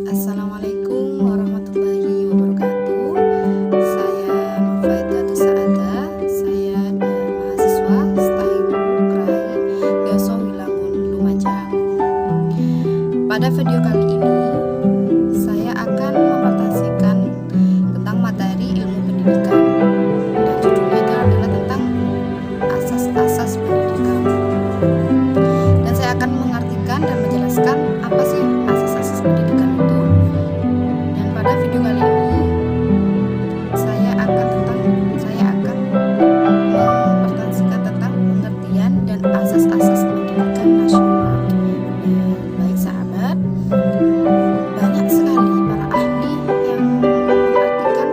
Assalamualaikum warahmatullahi wabarakatuh. Saya Nurfaidatus Saada. Saya mahasiswa STAHI Rai Yoso Wilangun Lumajang. Pada video kali ini saya akan mempresentasikan tentang materi ilmu pendidikan, dan judulnya itu adalah tentang asas-asas pendidikan. Dan saya akan mengartikan dan menjelaskan apa sih asas-asas pendidikan itu. Dan pada video kali ini saya akan mempresentasikan tentang pengertian dan asas-asas pendidikan nasional. Baik sahabat, banyak sekali para ahli yang mengartikan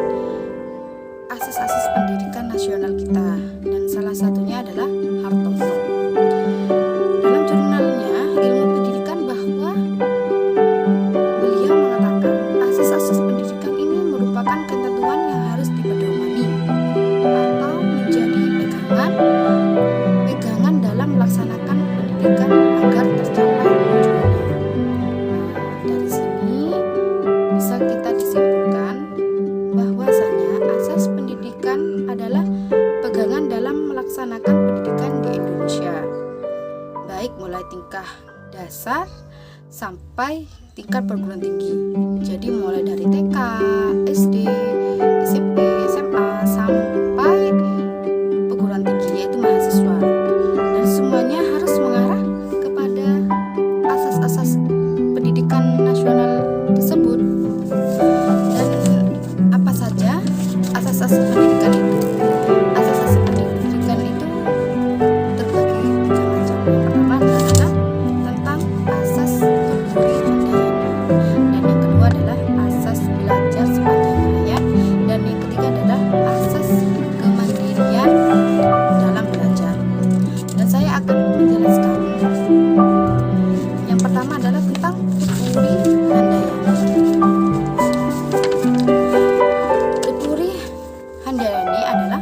asas-asas pendidikan nasional kita, dan salah satunya adalah Hartoso. Dalam jurnalnya Ilmu Pendidikan bahwa beliau mengatakan asas-asas pendidikan ini merupakan ketentuan yang harus dipedomani atau menjadi pegangan dalam melaksanakan pendidikan agar tercapai tujuannya. Dari sini bisa kita disimpulkan bahwasanya asas pendidikan adalah pegangan dalam melaksanakan pendidikan di Indonesia, baik mulai tingkat dasar sampai tingkat perguruan tinggi. Jadi mulai dari TK, SD, SMP, SMA sampai perguruan tinggi, yaitu mahasiswa. Dan semuanya harus mengarah kepada asas-asas pendidikan nasional tersebut. Dan apa saja asas-asas pendidikan itu? Asas-asas pendidikan itu terbagi tiga macam. Yang pertama adalah tentang asas Keduri Handayani, dan yang kedua adalah asas belajar sepanjang hayat, dan yang ketiga adalah asas kemandirian dalam belajar. Dan saya akan menjelaskan. Yang pertama adalah tentang Keduri Handayani. Keduri Handayani adalah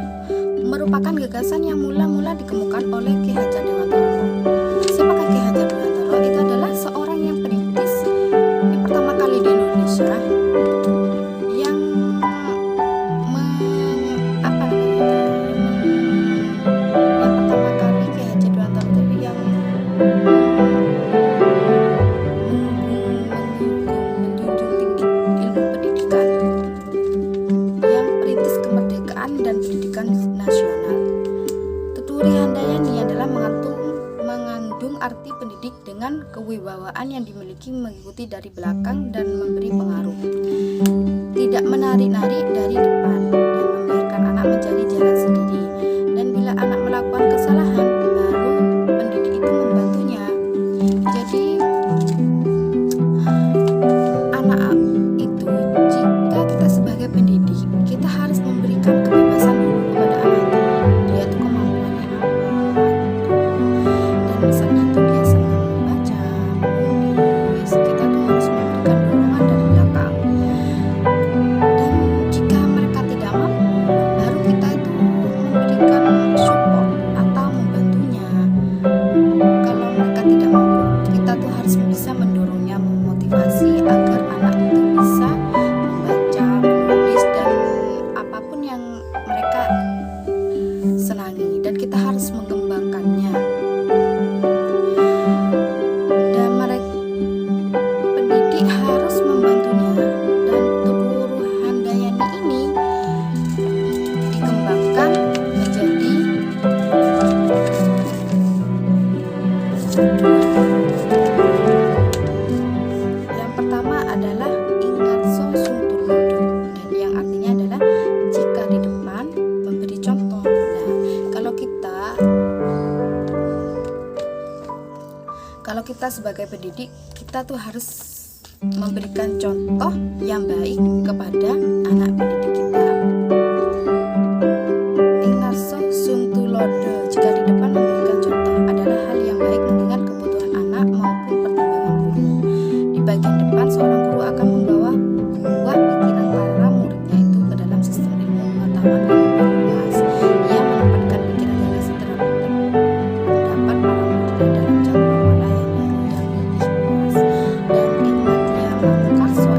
merupakan gagasan yang mula-mula dikemukakan oleh Ki Hajar Dewantara. Siapakah Ki Hajar Dewantara? Itu adalah seorang yang perintis yang pertama kali di Indonesia yang pertama kali Ki Hajar Dewantara itu yang menjunjung tinggi ilmu pendidikan, yang perintis kemerdekaan dan pendidikan nasional. Keduri Handayani adalah mengandung arti pendidik dengan kewibawaan yang dimiliki, mengikuti dari belakang dan memberi pengaruh, tidak menarik-narik dari depan, dan membiarkan anak mencari jalan sendiri. Dan bila anak melakukan kesalahan, baru pendidik itu membantunya. Jadi anak itu, jika kita sebagai pendidik, kita harus memberikan kebebasan dulu kepada anak itu. Dia tuh kemampuannya apa, dan misalnya tuh dia senang membaca, menulis, kita tuh harus memberikan dorongan dari belakang. Dan jika mereka tidak mampu, baru kita itu memberikan support atau membantunya. Kalau mereka tidak mampu, kita tuh harus bisa mendorongnya, memotivasi agar anak itu bisa membaca, menulis, dan apapun yang mereka senangi, dan kita harus mengembangkannya. Dan mereka pendidik harus membantunya. Dan Keduri Handayani ini dikembangkan menjadi yang pertama adalah Ingarso Sungtulodo, dan yang artinya adalah jika di depan memberi contoh. Nah, kalau kita sebagai pendidik, kita tuh harus memberikan contoh yang baik kepada anak pendidik kita. Ingarso Sungtulodo, jika di depan memberikan contoh adalah hal yang baik mengingat kebutuhan anak maupun pertimbangan guru. Di bagian depan, seorang guru akan membawa buah pikiran para muridnya itu ke dalam sistem ilmu pengetahuan yang lebih luas. Ia menempatkan pikiran gagasan terhadap pendapat para muridnya dalam jangkauan yang lebih luas. Dan Ignatia Mangkarso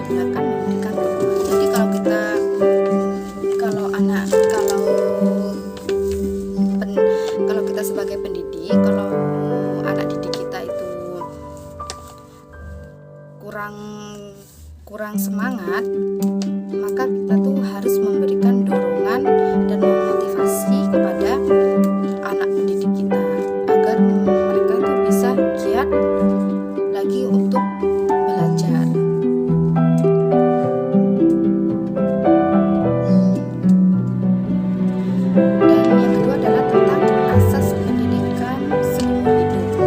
belakang memberikan dorongan. Jadi kalau kita kalau kita sebagai pendidik, kalau anak didik kita itu kurang semangat, maka kita tuh harus memberikan dorongan dan memotivasi kepada anak didik kita agar mereka tuh bisa giat lagi untuk belajar. Dan yang kedua adalah tentang asas pendidikan seumur hidup.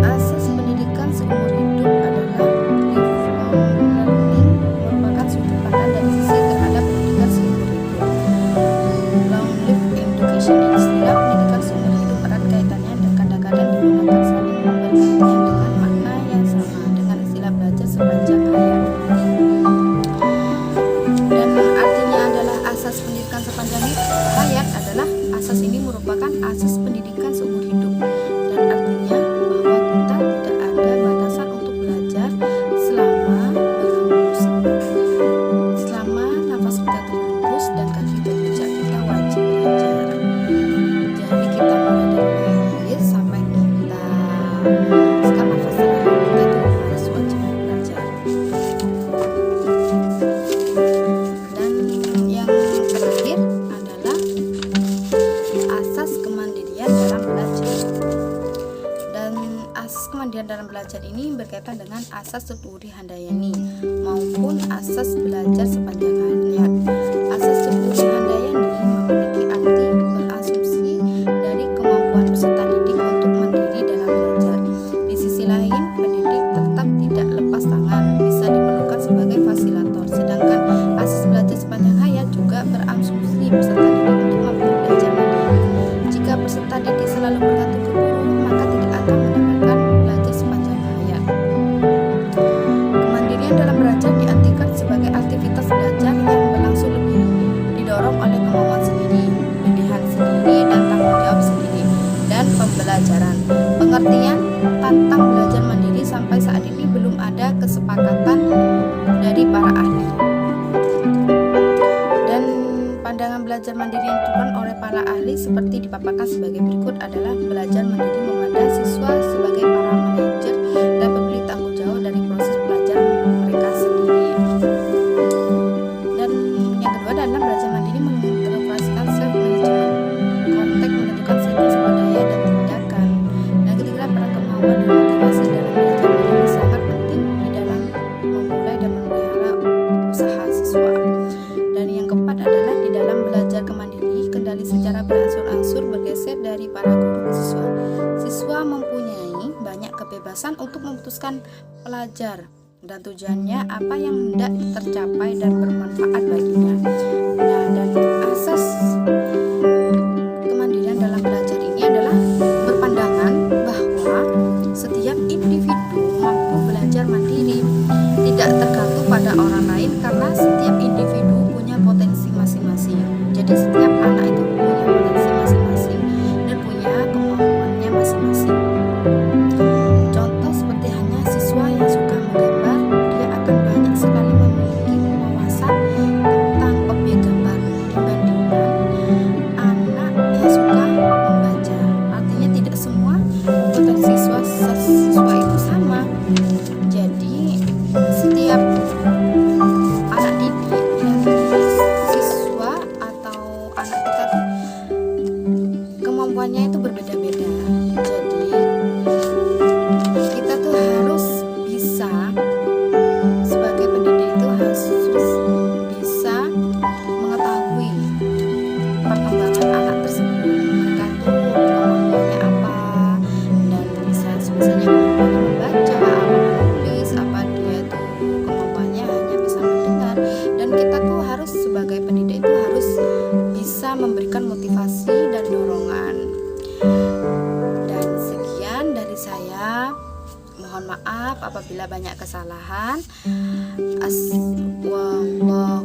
Asas pendidikan seumur hidup adalah lifelong learning, merupakan sudut pandang dari sisi terhadap pendidikan seumur hidup. Long life education, istilah pendidikan seumur hidup erat kaitannya dan kadang-kadang digunakan saling bergantian dengan makna yang sama dengan istilah belajar sepanjang hayat. Dan artinya adalah asas pendidikan sepanjang hayat adalah asas ini merupakan asas pendidikan seumur hidup, dan artinya bahwa kita tidak ada batasan untuk belajar selama berhembus. Selama nafas kita terhembus dan kaki berpijak, kita wajib belajar. Jadi kita mulai dari lahir sampai kita sekarang nafas terakhir, kita itu harus wajib belajar. Dan yang terakhir adalah asas kemandirian dalam belajar. Dan asas kemandirian dalam belajar ini berkaitan dengan asas Tuturi Handayani maupun asas belajar sepanjang hayat. Asas Tuturi Handayani memiliki arti berasumsi dari kemampuan peserta didik untuk mandiri dalam belajar. Di sisi lain, pendidik tetap tidak lepas tangan, bisa diperlukan sebagai fasilitator. Sedangkan asas belajar sepanjang hayat juga berasumsi peserta didik untuk mampu belajar mandiri. Jika peserta didik selalu bergantung ke guru, maka tidak akan mendapatkan belajar sepanjang hayat. Kemandirian dalam belajar diartikan sebagai aktivitas belajar yang berlangsung lebih didorong oleh kemauan sendiri, pilihan sendiri, dan tanggung jawab sendiri, dan pembelajaran. Pengertian tentang belajar mandiri sampai saat ini belum ada kesepakatan dari para ahli. Dan pandangan belajar mandiri yang ditentukan oleh para ahli seperti dipaparkan sebagai berikut adalah belajar mandiri memandang siswa sebagai para manajer dan pemilik tanggung jawab dari proses belajar mereka sendiri. Dan yang kedua adalah belajar mandiri mengintegrasikan self management, konteks menentukan setting sumber daya dan tindakan. Dan ketiga, peran kemauan dan motivasi dalam belajar mandiri sangat penting di dalam memulai dan memelihara usaha siswa. Dan yang keempat adalah di dalam belajar kemandiri, kendali secara berangsur-angsur bergeser dari para guru ke siswa. Siswa mempunyai banyak kebebasan untuk memutuskan pelajar dan tujuannya apa yang hendak tercapai dan bermanfaat baginya. Nah, dan asas kemandirian dalam belajar ini adalah berpandangan bahwa setiap individu mampu belajar mandiri, tidak tergantung pada orang lain karena setiap individu punya potensi masing-masing. Jadi setiap anak itu punya potensi masing-masing dan punya kemampuannya masing-masing. Contoh seperti hanya siswa yang suka menggambar, dia akan banyak sekali memiliki wawasan tentang objek gambar dibandingkan anak yang suka membaca. Artinya tidak semua potensi siswa itu sama. Jadi setiap anak didik dan siswa atau anak kita tuh kemampuannya itu berbeda-beda. Jadi kita tuh harus bisa, sebagai pendidik itu harus bisa mengetahui perkembangan anak tersebut, mereka tuh kemampuannya apa, dan misalnya kemampuannya membaca, apa menulis, apa dia tuh kemampuannya hanya bisa mendengar. Dan kita tuh harus sebagai pendidik itu harus bisa memberikan motivasi dan dorongan. Dan sekian dari saya, mohon maaf apabila banyak kesalahan. Wallahu